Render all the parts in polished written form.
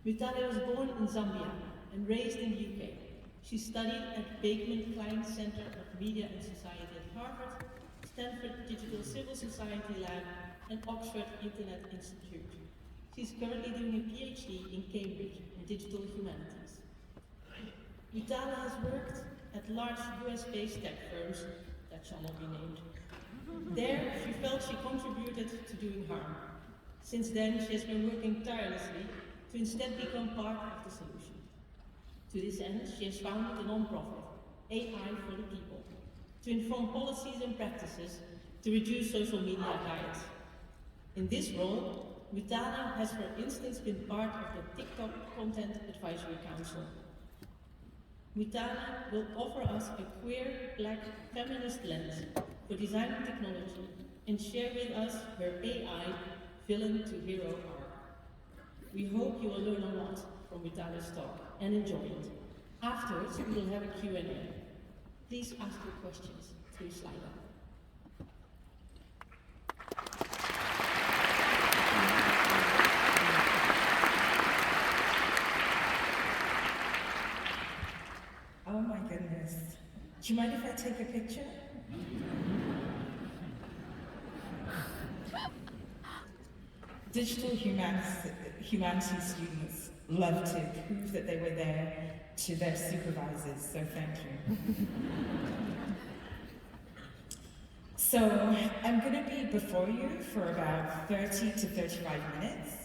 Mutale was born in Zambia and raised in the UK. She studied at Beekman Klein Center of Media and Society at Harvard, Stanford Digital Civil Society Lab, and Oxford Internet Institute. She's currently doing a PhD in Cambridge in digital humanities. Mutale has worked at large US-based tech firms that shall not be named. There, she felt she contributed to doing harm. Since then, she has been working tirelessly to instead become part of the solution. To this end, she has founded a non-profit, AI for the People, to inform policies and practices to reduce social media bias. In this role, Mutale has, for instance, been part of the TikTok Content Advisory Council. Mutale will offer us a queer, black, feminist lens for design and technology and share with us her AI villain to hero arc. We hope you will learn a lot from Mutale's talk and enjoy it. Afterwards, we will have a Q&A. Please ask your questions through Slido. Oh my goodness. Do you mind if I take a picture? Digital humanities students love to prove that they were there to their supervisors, so thank you. So I'm going to be before you for about 30 to 35 minutes.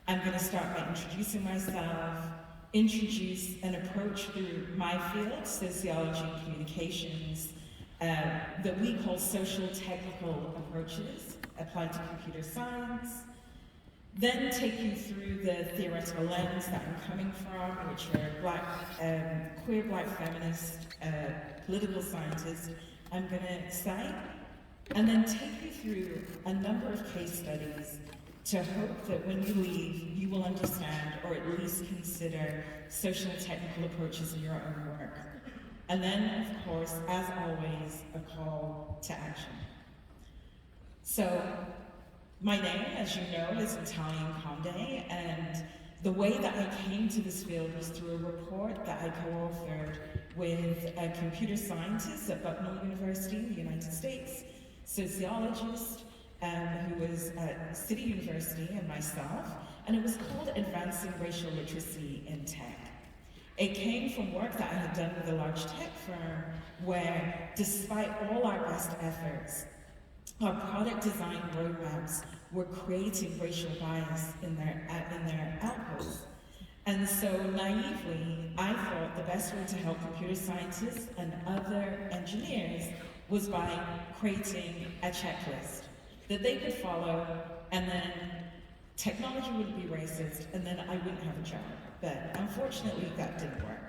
I'm going to start by introducing myself, introduce an approach through my field, sociology and communications, that we call social technical approaches applied to computer science, then take you through the theoretical lens that I'm coming from, which are queer black feminist political scientists, I'm going to cite, and then take you through a number of case studies to hope that when you leave, you will understand or at least consider social technical approaches in your own work. And then, of course, as always, a call to action. So, my name, as you know, is Italian Conde, and the way that I came to this field was through a report that I co-authored with a computer scientist at Bucknell University in the United States, sociologist, who was at City University, and myself, and it was called Advancing Racial Literacy in Tech. It came from work that I had done with a large tech firm where, despite all our best efforts, our product design roadmaps were creating racial bias in their outputs. And so naively, I thought the best way to help computer scientists and other engineers was by creating a checklist that they could follow, and then technology wouldn't be racist, and then I wouldn't have a job. But unfortunately, that didn't work.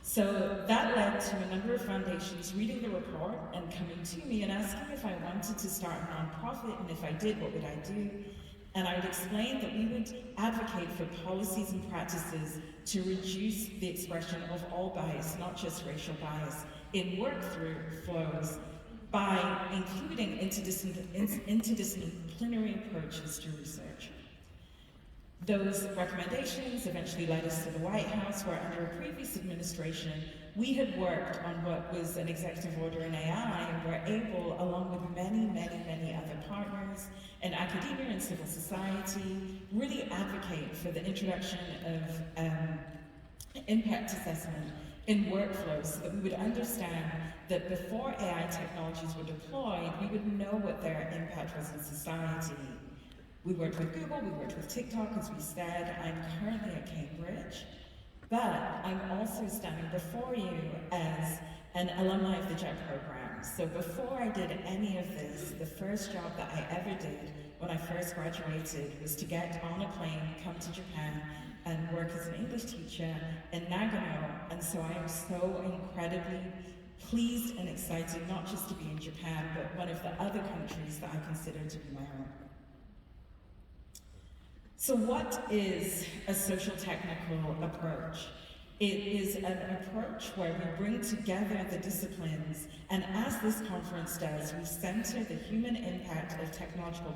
So that led to a number of foundations reading the report and coming to me and asking if I wanted to start a nonprofit, and if I did, what would I do? And I would explain that we would advocate for policies and practices to reduce the expression of all bias, not just racial bias, in workflows by including interdisciplinary approaches to research. Those recommendations eventually led us to the White House, where under a previous administration, we had worked on what was an executive order in AI, and were able, along with many other partners in academia and civil society, really advocate for the introduction of impact assessment in workflows so that we would understand that before AI technologies were deployed, we would know what their impact was in society. We worked with Google, we worked with TikTok, as we said. I'm currently at Cambridge, but I'm also standing before you as an alumni of the JET program. So before I did any of this, the first job that I ever did when I first graduated was to get on a plane, come to Japan, and work as an English teacher in Nagano. And so I am so incredibly pleased and excited, not just to be in Japan, but one of the other countries that I consider to be my own. So what is a social technical approach? It is an approach where we bring together the disciplines, and as this conference does, we center the human impact of technological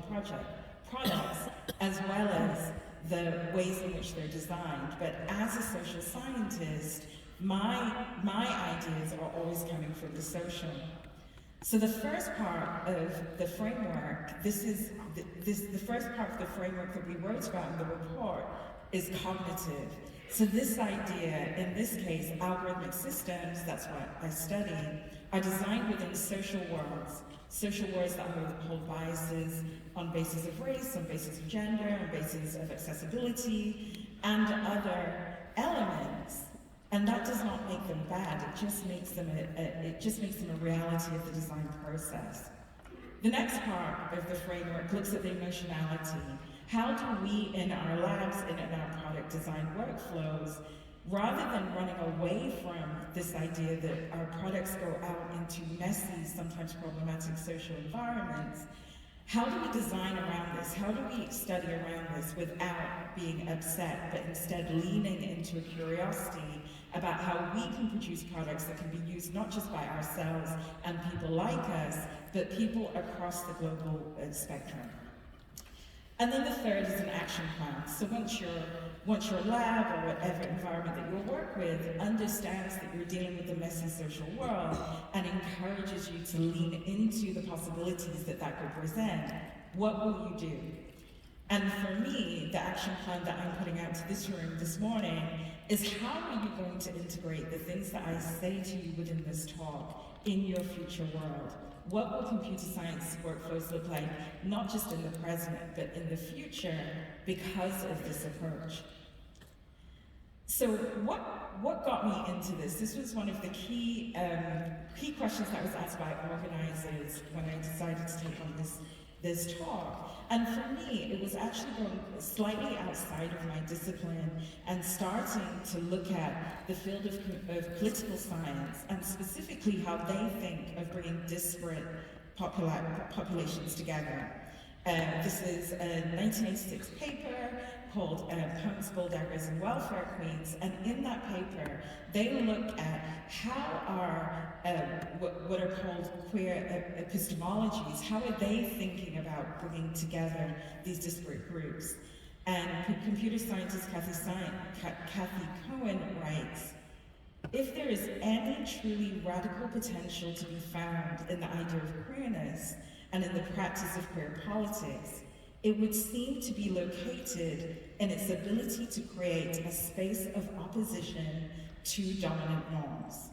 products as well as the ways in which they're designed. But as a social scientist, my ideas are always coming from the social. So the first part of the framework, the first part of the framework that we wrote about in the report is cognitive. So this idea, in this case, algorithmic systems, that's what I study, are designed within social worlds that hold biases on basis of race, on basis of gender, on basis of accessibility, and other elements. And that does not make them bad, it just makes them a reality of the design process. The next part of the framework looks at the emotionality. How do we, in our labs and in our product design workflows, rather than running away from this idea that our products go out into messy, sometimes problematic social environments, how do we design around this? How do we study around this without being upset, but instead leaning into a curiosity about how we can produce products that can be used not just by ourselves and people like us, but people across the global spectrum. And then the third is an action plan. So once your lab or whatever environment that you work with understands that you're dealing with the messy social world and encourages you to lean into the possibilities that that could present, what will you do? And for me, the action plan that I'm putting out to this room this morning is how are you going to integrate the things that I say to you within this talk in your future world? What will computer science workflows look like, not just in the present, but in the future because of this approach? So what got me into this? This was one of the key questions that was asked by organizers when I decided to take on this talk. And for me, it was actually going slightly outside of my discipline and starting to look at the field of political science and specifically how they think of bringing disparate populations together. This is a 1986 paper called Poems, Bulldaggers and Welfare Queens, and in that paper they look at how are what are called queer epistemologies, how are they thinking about bringing together these disparate groups. And computer scientist Cathy Cohen writes, if there is any truly radical potential to be found in the idea of queerness and in the practice of queer politics, it would seem to be located in its ability to create a space of opposition to dominant norms,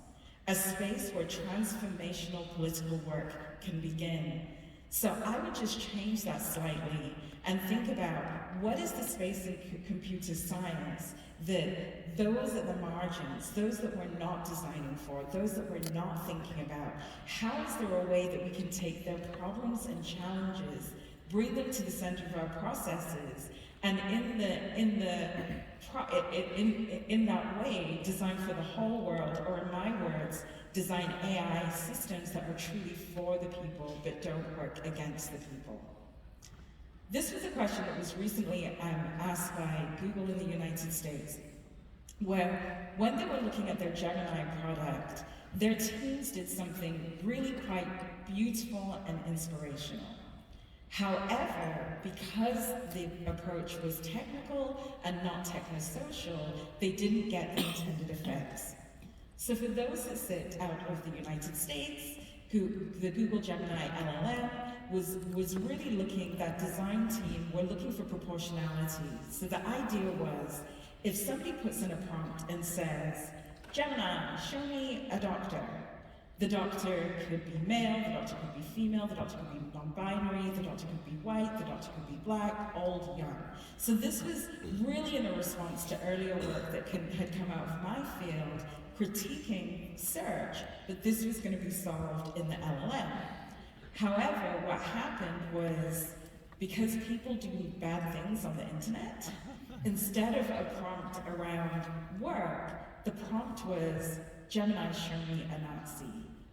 a space where transformational political work can begin. So I would just change that slightly and think about what is the space in computer science that those at the margins, those that we're not designing for, those that we're not thinking about, how is there a way that we can take their problems and challenges, bring them to the center of our processes, and in that way, design for the whole world, or in my words, design AI systems that are truly for the people, but don't work against the people. This was a question that was recently asked by Google in the United States, where when they were looking at their Gemini product, their teams did something really quite beautiful and inspirational. However, because the approach was technical and not technosocial, they didn't get the intended effects. So for those that sit out of the United States, the Google Gemini LLM was really looking, that design team were looking for proportionality. So the idea was, if somebody puts in a prompt and says, Gemini, show me a doctor, the doctor could be male, the doctor could be female, the doctor could be non-binary, the doctor could be white, the doctor could be black, old, young. So this was really in a response to earlier work that had come out of my field, critiquing search, that this was going to be solved in the LLM. However, what happened was, because people do bad things on the internet, instead of a prompt around work, the prompt was, Gemini, show me a Nazi,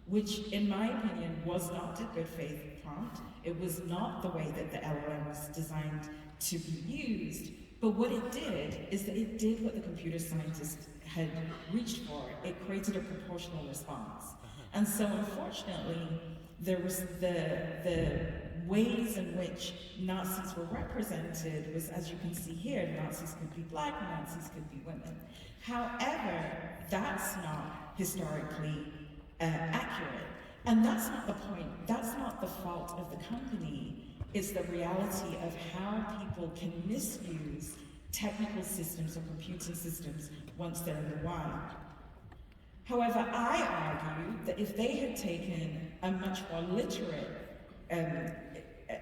which in my opinion was not a good faith prompt. It was not the way that the LLM was designed to be used. But what it did is that it did what the computer scientists had reached for. It created a proportional response. And so unfortunately, there was the ways in which Nazis were represented was, as you can see here, Nazis could be black, Nazis could be women. However, that's not historically accurate. And that's not the point, that's not the fault of the company. It's the reality of how people can misuse technical systems or computing systems once they're in the wild. However, I argue that if they had taken a much more literate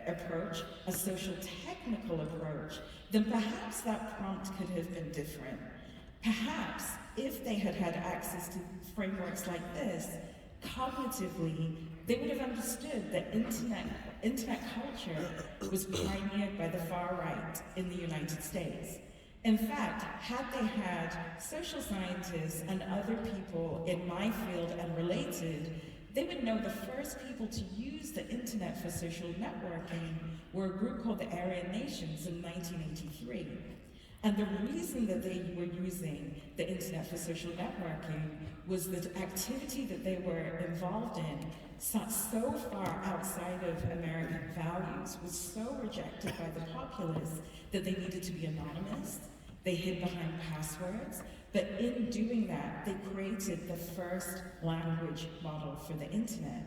approach, a social technical approach, then perhaps that prompt could have been different. Perhaps if they had had access to frameworks like this, cognitively, they would have understood that internet culture was pioneered by the far right in the United States. In fact, had they had social scientists and other people in my field and related, they would know the first people to use the internet for social networking were a group called the Aryan Nations in 1983. And the reason that they were using the internet for social networking was that activity that they were involved in sat so far outside of American values, was so rejected by the populace that they needed to be anonymous. They hid behind passwords, but in doing that, they created the first language model for the internet.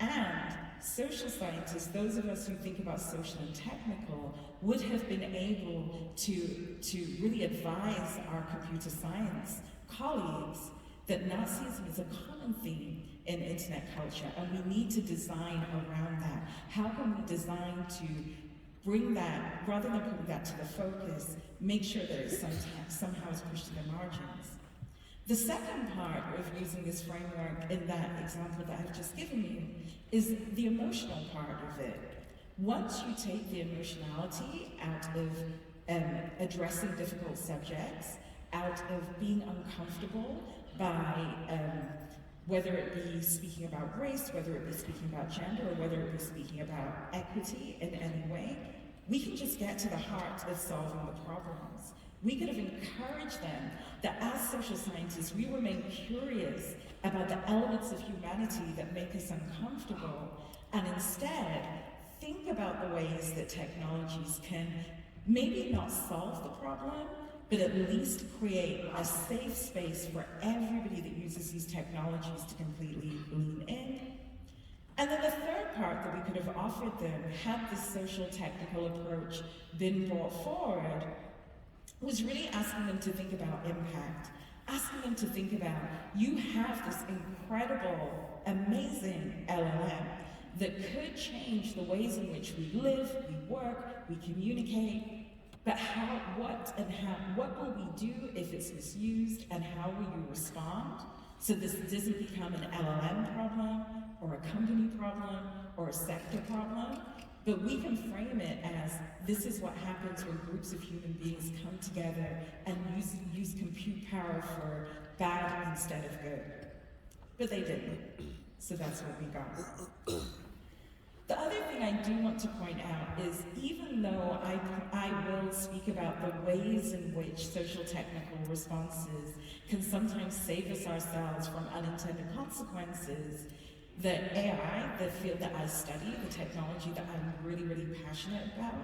And social scientists, those of us who think about social and technical, would have been able to really advise our computer science colleagues that Nazism is a common theme in internet culture, and we need to design around that. How can we design to bring that, rather than putting that to the focus, make sure that it somehow is pushed to the margins? The second part of using this framework in that example that I've just given you is the emotional part of it. Once you take the emotionality out of addressing difficult subjects, out of being uncomfortable by whether it be speaking about race, whether it be speaking about gender, or whether it be speaking about equity in any way, we can just get to the heart of solving the problems. We could have encouraged them that as social scientists, we remain curious about the elements of humanity that make us uncomfortable, and instead think about the ways that technologies can maybe not solve the problem, but at least create a safe space for everybody that uses these technologies to completely lean in. And then the third part that we could have offered them, had this social technical approach been brought forward, was really asking them to think about impact, asking them to think about, you have this incredible, amazing LLM that could change the ways in which we live, we work, we communicate, but what will we do if it's misused, and how will you respond so this doesn't become an LLM problem, or a company problem, or a sector problem? But we can frame it as, this is what happens when groups of human beings come together and use compute power for bad instead of good. But they didn't, so that's what we got. The other thing I do want to point out is, even though I will speak about the ways in which social technical responses can sometimes save us ourselves from unintended consequences, that AI, the field that I study, the technology that I'm really, really passionate about,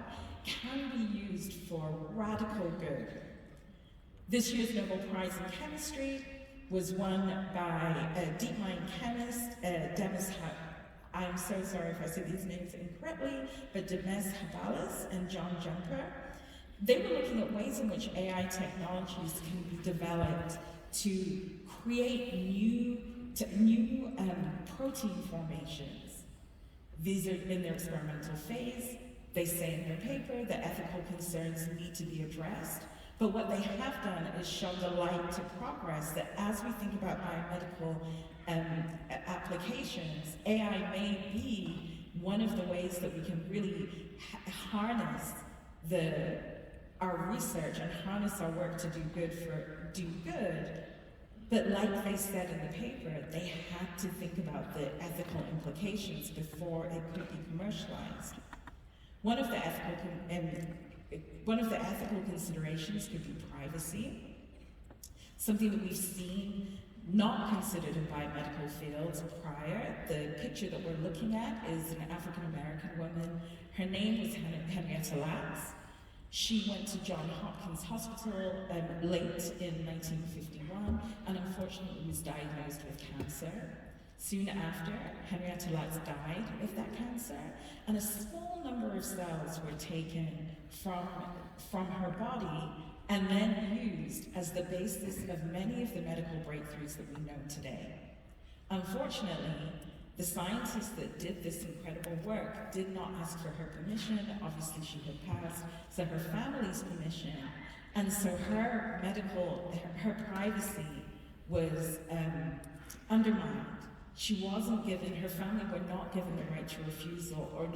can be used for radical good. This year's Nobel Prize in Chemistry was won by a DeepMind chemist, Demis I'm so sorry if I say these names incorrectly, but Demis Habalis and John Jumper. They were looking at ways in which AI technologies can be developed to create new protein formations. These are in their experimental phase. They say in their paper that ethical concerns need to be addressed. But what they have done is shone the light to progress that as we think about biomedical applications, AI may be one of the ways that we can really harness our research and harness our work to do good. But like they said in the paper, they had to think about the ethical implications before it could be commercialized. One of the ethical considerations could be privacy, something that we've seen not considered in biomedical fields prior. The picture that we're looking at is an African-American woman. Her name was Henrietta Lacks. She went to Johns Hopkins Hospital late in 1951 and unfortunately was diagnosed with cancer. Soon after, Henrietta Lacks died of that cancer, and a small number of cells were taken from her body and then used as the basis of many of the medical breakthroughs that we know today. Unfortunately, the scientists that did this incredible work did not ask for her permission. Obviously, she had passed, so her family's permission, and so her privacy was undermined. She wasn't given, her family were not given the right to refusal, or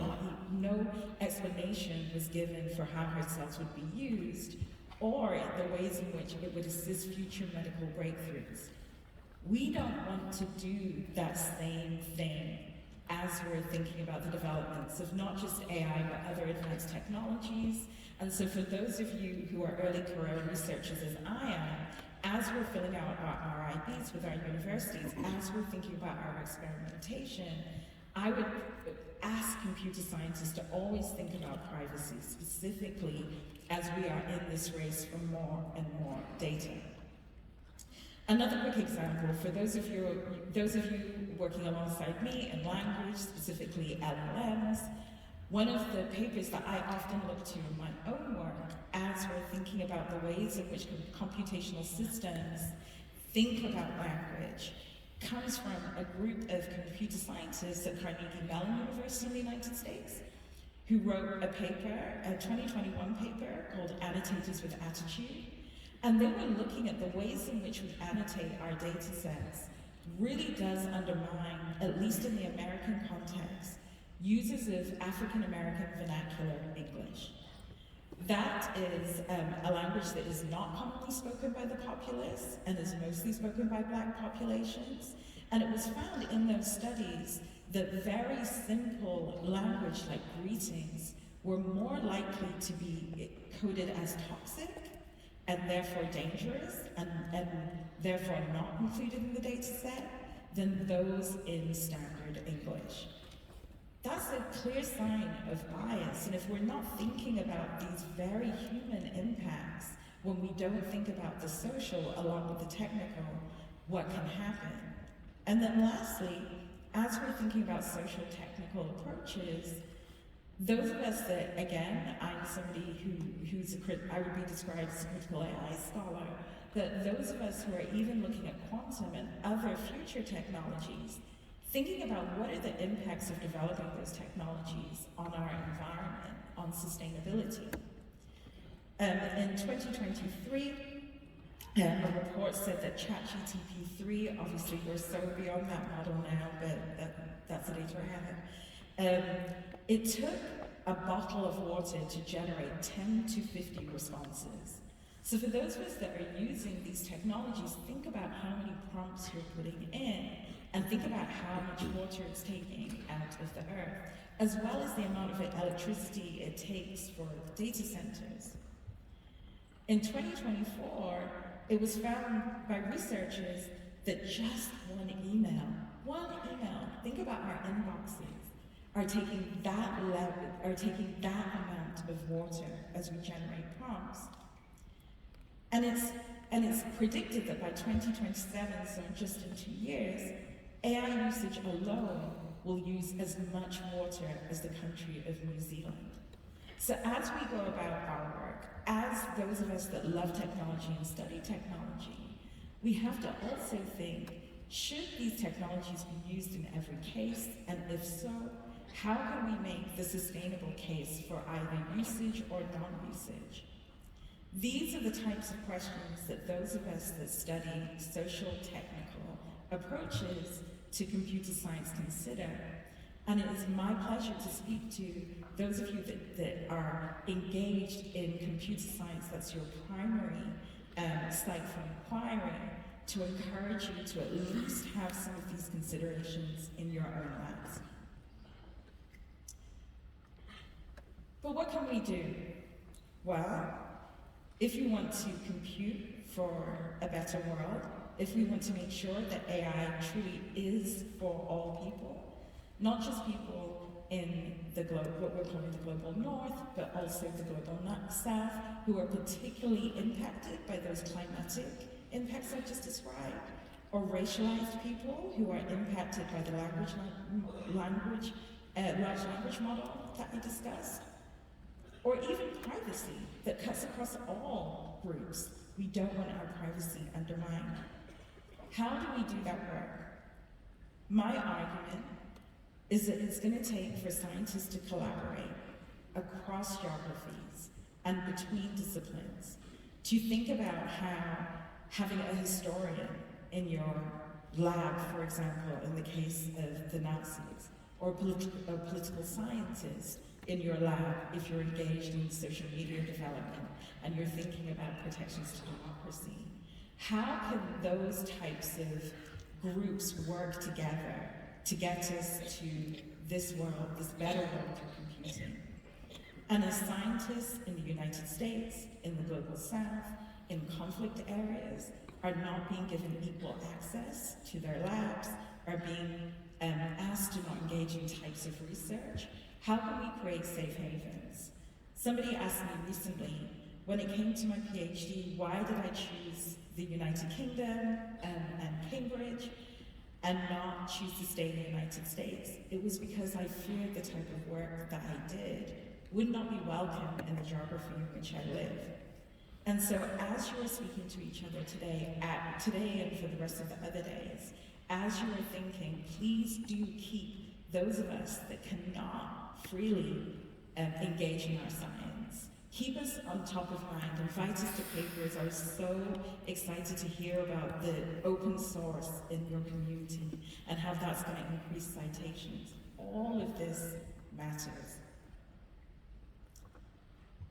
no explanation was given for how her cells would be used, or the ways in which it would assist future medical breakthroughs. We don't want to do that same thing as we're thinking about the developments of not just AI, but other advanced technologies. And so for those of you who are early career researchers as I am, as we're filling out our IBs with our universities, as we're thinking about our experimentation, I would ask computer scientists to always think about privacy, specifically as we are in this race for more and more data. Another quick example, for those of you working alongside me in language, specifically LLMs, one of the papers that I often look to in my own work as we're thinking about the ways in which computational systems think about language comes from a group of computer scientists at Carnegie Mellon University in the United States who wrote a paper, a 2021 paper called Annotators with Attitude. And they were looking at the ways in which we annotate our data sets really does undermine, at least in the American context, uses of African American vernacular English. That is a language that is not commonly spoken by the populace and is mostly spoken by Black populations. And it was found in those studies that very simple language like greetings were more likely to be coded as toxic and therefore dangerous and therefore not included in the data set than those in standard English. That's a clear sign of bias, and if we're not thinking about these very human impacts, when we don't think about the social along with the technical, what can happen? And then lastly, as we're thinking about social technical approaches, those of us that, again, I'm somebody I would be described as a critical AI scholar, that those of us who are even looking at quantum and other future technologies, thinking about what are the impacts of developing those technologies on our environment, on sustainability. In 2023, a report said that ChatGPT-3, obviously we're so beyond that model now, but that's the data I have. It took a bottle of water to generate 10 to 50 responses. So for those of us that are using these technologies, think about how many prompts you're putting in, and think about how much water it's taking out of the earth, as well as the amount of electricity it takes for data centers. In 2024, it was found by researchers that just one email, think about our inboxes, are taking that amount of water as we generate prompts. And it's predicted that by 2027, so just in 2 years, AI usage alone will use as much water as the country of New Zealand. So as we go about our work, as those of us that love technology and study technology, we have to also think, should these technologies be used in every case? And if so, how can we make the sustainable case for either usage or non-usage? These are the types of questions that those of us that study social technical approaches to computer science consider. And it is my pleasure to speak to those of you that are engaged in computer science, that's your primary site for inquiry, to encourage you to at least have some of these considerations in your own labs. But what can we do? Well, if you want to compute for a better world, if we want to make sure that AI truly is for all people, not just people in the what we're calling the global north, but also the global south, who are particularly impacted by those climatic impacts I just described, or racialized people who are impacted by the large language model that I discussed, or even privacy that cuts across all groups. We don't want our privacy undermined. How do we do that work? My argument is that it's going to take for scientists to collaborate across geographies and between disciplines to think about how having a historian in your lab, for example, in the case of the Nazis, or a political scientist in your lab if you're engaged in social media development and you're thinking about protections to democracy. How can those types of groups work together to get us to this world, this better world for computing? And as scientists in the United States, in the global south, in conflict areas, are not being given equal access to their labs, are being asked to not engage in types of research, how can we create safe havens? Somebody asked me recently, when it came to my PhD, why did I choose the United Kingdom and Cambridge and not choose to stay in the United States? It was because I feared the type of work that I did would not be welcome in the geography in which I live. And so as you are speaking to each other today and for the rest of the other days, as you are thinking, please do keep those of us that cannot freely engage in our science. Keep us on top of mind, invite us to papers. I was so excited to hear about the open source in your community and how that's going to increase citations. All of this matters.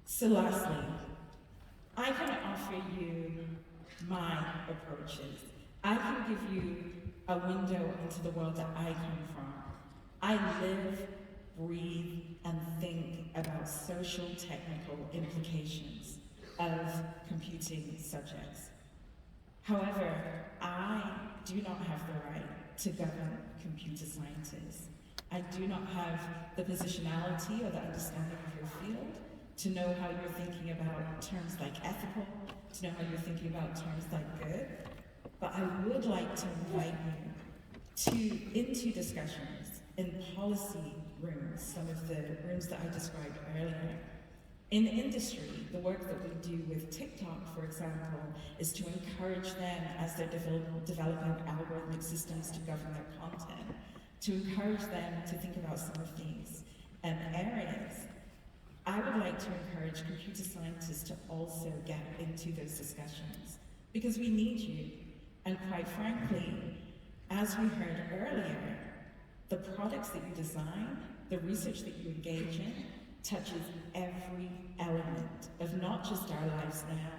So lastly, I can offer you my approaches. I can give you a window into the world that I come from. I live, breathe, and think about social technical implications of computing subjects. However, I do not have the right to govern computer scientists. I do not have the positionality or the understanding of your field to know how you're thinking about terms like ethical, to know how you're thinking about terms like good. But I would like to invite you into discussions in policy rooms, some of the rooms that I described earlier. In industry, the work that we do with TikTok, for example, is to encourage them as they're developing algorithmic systems to govern their content, to encourage them to think about some of these areas. I would like to encourage computer scientists to also get into those discussions, because we need you. And quite frankly, as we heard earlier, the products that you design, the research that you engage in, touches every element of not just our lives now,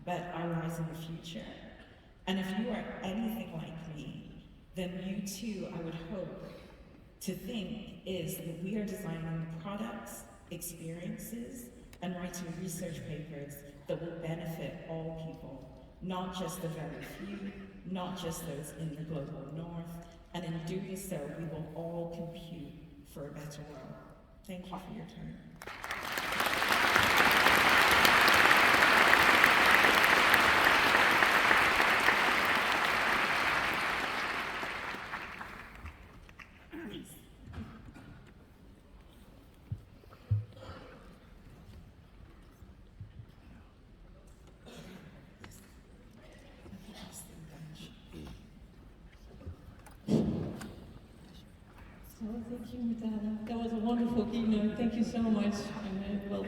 but our lives in the future. And if you are anything like me, then you too, I would hope, to think is that we are designing products, experiences, and writing research papers that will benefit all people, not just the very few, not just those in the global north, and in doing so, we will all compute for a better world. Thank you for your time. Thank you, Matana. That was a wonderful keynote. Thank you so much. And well,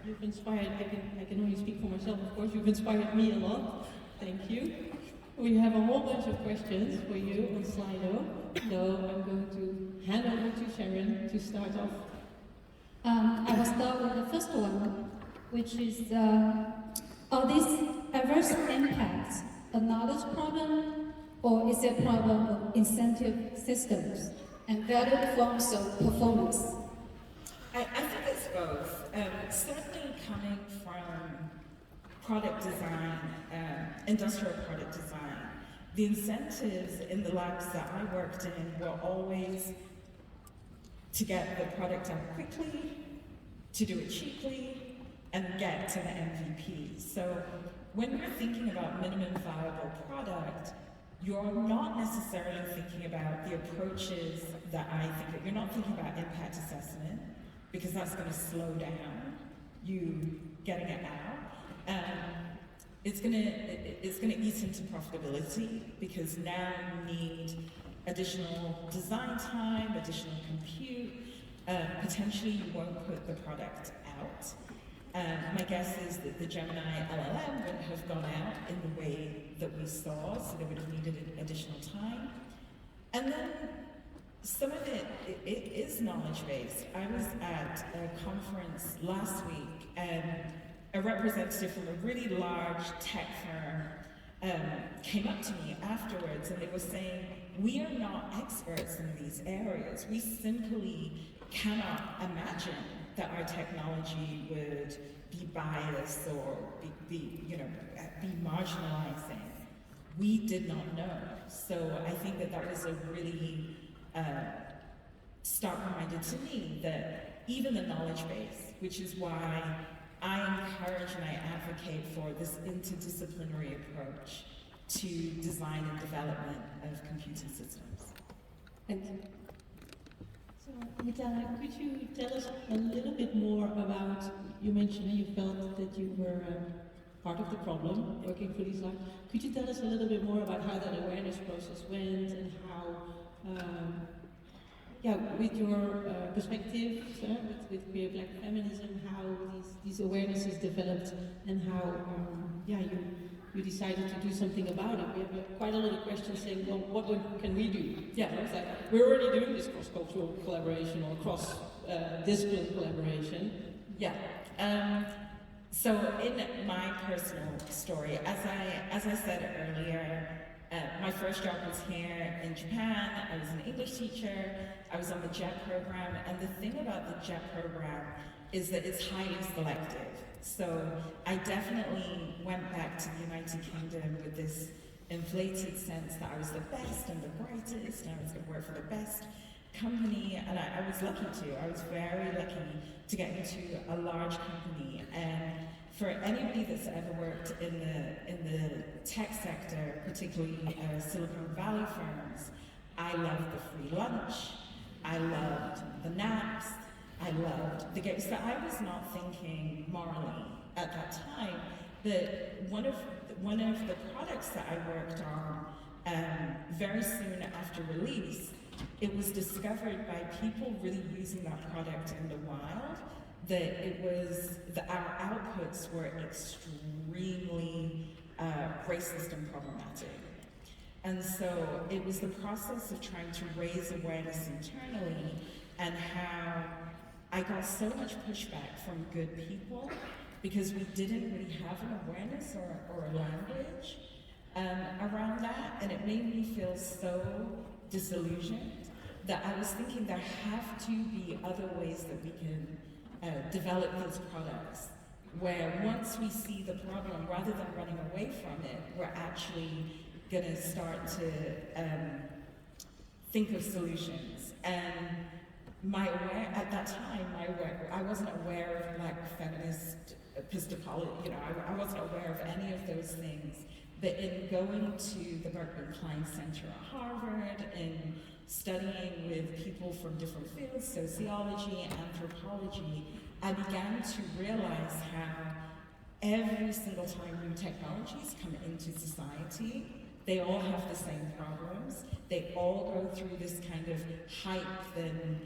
you've inspired. I can only speak for myself, of course. You've inspired me a lot. Thank you. We have a whole bunch of questions for you on Slido. So I'm going to hand over to Sharon to start off. I will start with the first one, which is, are these adverse impacts a knowledge problem, or is it a problem of incentive systems and varied forms of performance? I think it's both. Certainly coming from product design, industrial product design, the incentives in the labs that I worked in were always to get the product out quickly, to do it cheaply, and get to the MVP. So when you're thinking about minimum viable product, you're not necessarily thinking about the approaches that I think of. You're not thinking about impact assessment, because that's going to slow down you getting it out. It's going to eat into profitability, because now you need additional design time, additional compute. Potentially you won't put the product out. My guess is that the Gemini LLM wouldn't have gone out in the way that we saw, so they would have needed additional time. And then some of it is knowledge-based. I was at a conference last week, and a representative from a really large tech firm came up to me afterwards, and they were saying, we are not experts in these areas. We simply cannot imagine that our technology would be biased or be marginalizing. We did not know. So I think that was a really stark reminder to me that even the knowledge base, which is why I encourage and I advocate for this interdisciplinary approach to design and development of computing systems. Thank you. So, Mitana, could you tell us a little bit more about, you mentioned you felt that you were part of the problem working for these labs. Could you tell us a little bit more about how that awareness process went, and how, with your perspective, with queer black feminism, how these awarenesses developed, and how, you decided to do something about it. We have quite a lot of questions saying, well, what can we do? Yeah, it's like, we're already doing this cross-cultural collaboration or cross-discipline collaboration. Yeah. So in my personal story, as I said earlier, my first job was here in Japan. I was an English teacher. I was on the JET program, and the thing about the JET program is that it's highly selective. So I definitely went back to the United Kingdom with this inflated sense that I was the best and the brightest, and I was going to work for the best company, and I was lucky to. I was very lucky to get into a large company. And for anybody that's ever worked in the tech sector, particularly Silicon Valley firms, I loved the free lunch, I loved the naps, I loved the games. So I was not thinking morally at that time, but one of the products that I worked on very soon after release, it was discovered by people really using that product in the wild that our outputs were extremely racist and problematic. And so it was the process of trying to raise awareness internally, and how I got so much pushback from good people because we didn't really have an awareness or a language around that, and it made me feel so disillusioned that I was thinking there have to be other ways that we can develop these products, where once we see the problem, rather than running away from it, we're actually going to start to think of solutions. And at that time, I wasn't aware of Black feminist epistemology, I wasn't aware of any of those things. But in going to the Berkman Klein Center at Harvard, and studying with people from different fields, sociology, anthropology, I began to realize how every single time new technologies come into society, they all have the same problems. They all go through this kind of hype, then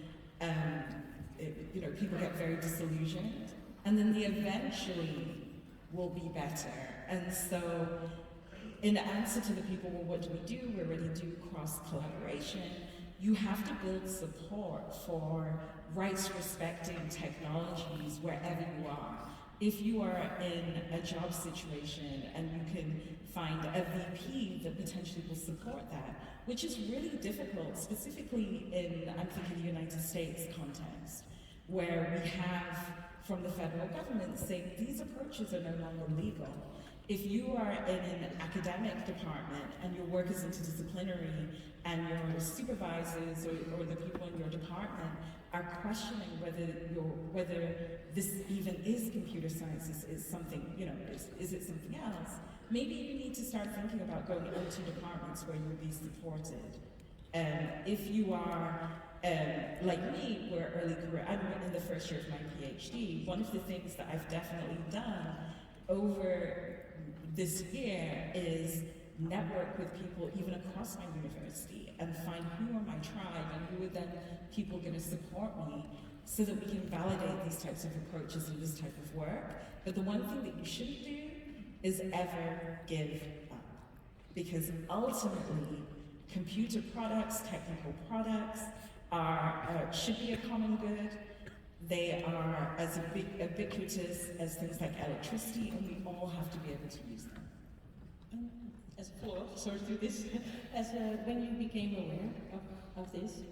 people get very disillusioned, and then they eventually will be better. And so, in answer to the people, well, what do we do? We already do cross-collaboration. You have to build support for rights-respecting technologies wherever you are. If you are in a job situation and you can find a VP that potentially will support that, which is really difficult, specifically I'm thinking the United States context, where we have from the federal government saying these approaches are no longer legal. If you are in an academic department and your work is interdisciplinary and your supervisors or the people in your department are questioning whether this even is computer science, is something, is it something else, maybe you need to start thinking about going into departments where you'll be supported. If you are like me, where early career, I'm in the first year of my PhD, one of the things that I've definitely done over this year is network with people even across my university and find who are my tribe and who are then people going to support me so that we can validate these types of approaches and this type of work. But the one thing that you shouldn't do is ever give up. Because ultimately, computer products, technical products should be a common good. They are as ubiquitous as things like electricity, and we all have to be able to use them. As a follow-up, sorry to do this, when you became aware of this,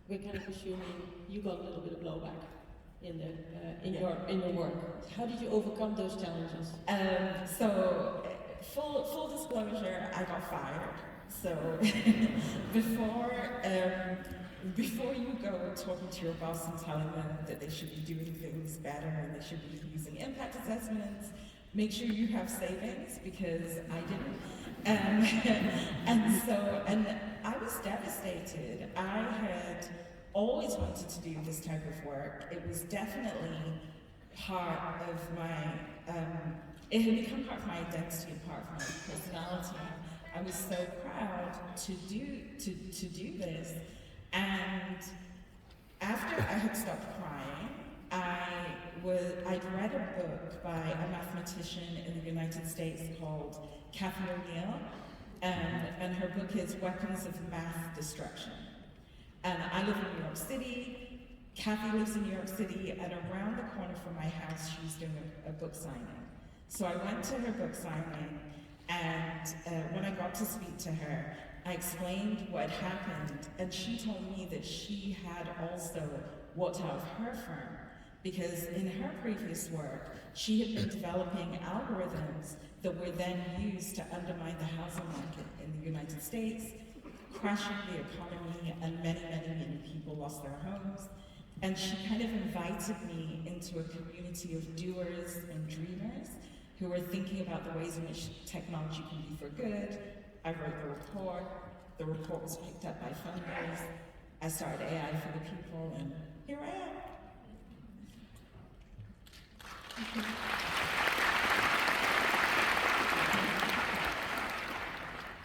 we're kind of assuming you got a little bit of blowback in your work. How did you overcome those challenges? So, full disclosure, I got fired. So before you go talking to your boss and telling them that they should be doing things better and they should be using impact assessments, make sure you have savings, because I didn't. And I was devastated. I had always wanted to do this type of work. It was definitely part of my, it had become part of my identity and part of my personality. I was so proud to do this. And after I had stopped crying, I'd read a book by a mathematician in the United States called Cathy O'Neil, and her book is Weapons of Math Destruction. And I live in New York City. Cathy lives in New York City, and around the corner from my house, she was doing a book signing. So I went to her book signing, and when I got to speak to her, I explained what had happened, and she told me that she had also walked out of her firm because in her previous work, she had been developing algorithms that were then used to undermine the housing market in the United States, crashing the economy, and many, many, many people lost their homes. And she kind of invited me into a community of doers and dreamers who were thinking about the ways in which technology can be for good. I wrote the report was picked up by funders, I started AI for the people, and here I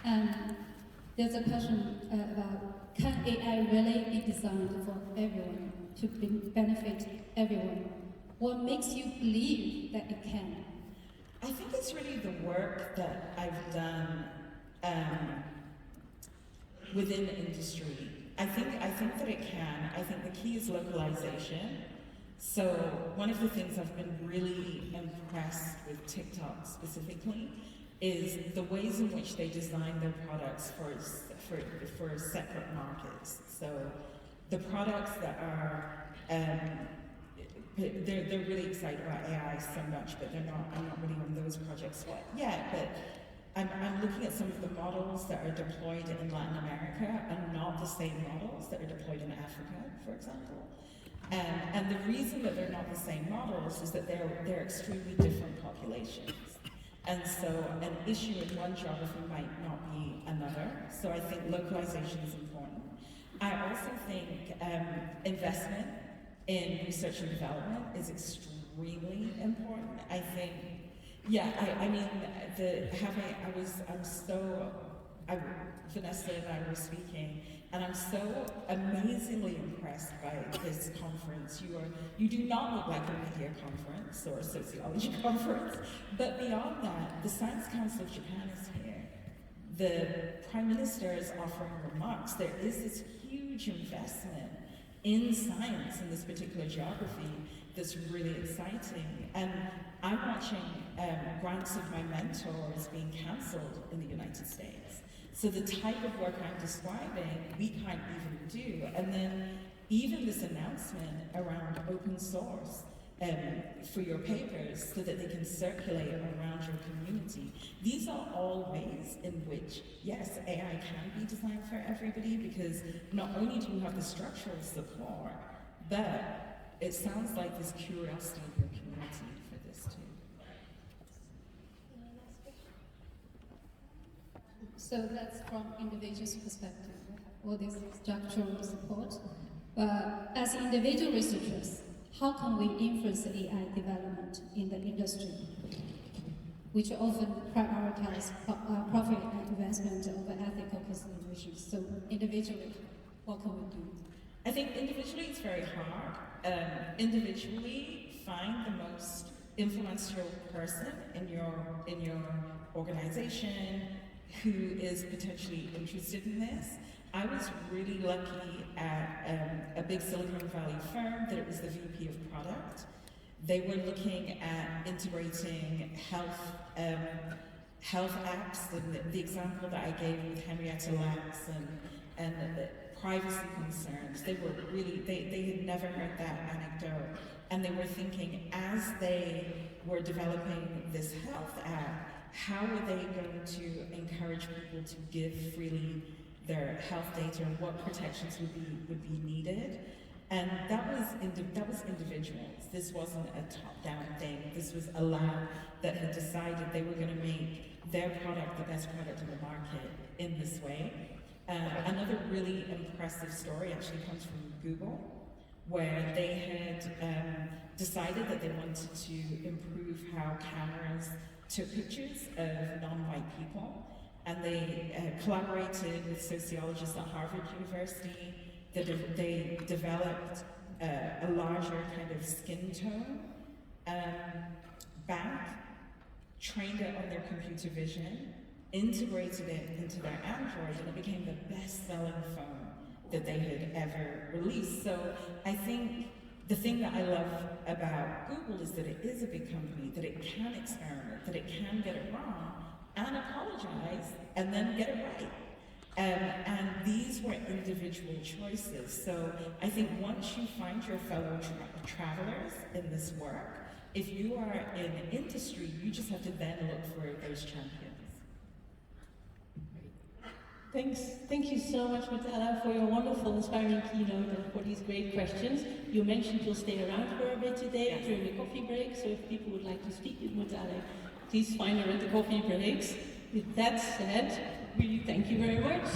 am. There's a question about, can AI really be designed for everyone, to benefit everyone? What makes you believe that it can? I think it's really the work that I've done within the industry. I think that it can. I think the key is localization. So one of the things I've been really impressed with TikTok specifically is the ways in which they design their products for separate markets. So the products that are they're really excited about AI so much, but I'm not really on those projects yet. But I'm looking at some of the models that are deployed in Latin America and not the same models that are deployed in Africa, for example. And the reason that they're not the same models is that they're extremely different populations. And so an issue in one geography might not be another. So I think localization is important. I also think investment in research and development is extremely important. I think, Vanessa and I were speaking, and I'm so amazingly impressed by this conference. You do not look like a media conference or a sociology conference, but beyond that, the Science Council of Japan is here. The Prime Minister is offering remarks. There is this huge investment in science in this particular geography that's really exciting. And I'm watching grants of my mentors being cancelled in the United States. So the type of work I'm describing, we can't even do. And then even this announcement around open source for your papers so that they can circulate around your community. These are all ways in which, yes, AI can be designed for everybody, because not only do you have the structural support, but it sounds like there's curiosity in your community for this too. So that's from individual's perspective, all this structural support. But as individual researchers, how can we influence AI development in the industry, which often prioritize profit advancement over ethical considerations? So individually, what can we do? I think individually it's very hard. Individually, find the most influential person in your organization who is potentially interested in this. I was really lucky at a big Silicon Valley firm that it was the VP of product. They were looking at integrating health apps, and the example that I gave with Henrietta Lacks and the privacy concerns. They were really, they had never heard that anecdote. And they were thinking, as they were developing this health app, how were they going to encourage people to give freely their health data, and what protections would be needed? And that was individuals. This wasn't a top-down thing. This was a lab that had decided they were going to make their product the best product in the market in this way. Another really impressive story actually comes from Google, where they had decided that they wanted to improve how cameras took pictures of non-white people. And they collaborated with sociologists at Harvard University. They developed a larger kind of skin tone bank, trained it on their computer vision, integrated it into their Android, and it became the best-selling phone that they had ever released. So I think the thing that I love about Google is that it is a big company, that it can experiment, that it can get it wrong, and apologize, and then get it right. And these were individual choices. So I think once you find your fellow travelers in this work, if you are in industry, you just have to then look for those champions. Thank you so much, Mutala, for your wonderful, inspiring keynote and for these great questions. You mentioned you'll stay around for a bit today during the coffee break, so if people would like to speak with Mutala, please find her at the coffee breaks. With that said, really thank you very much.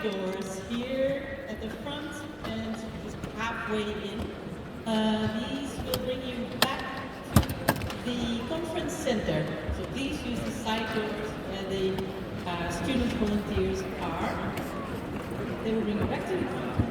Doors here at the front and just halfway in. These will bring you back to the conference center. So please use the side doors where the student volunteers are. They will bring you back to the conference.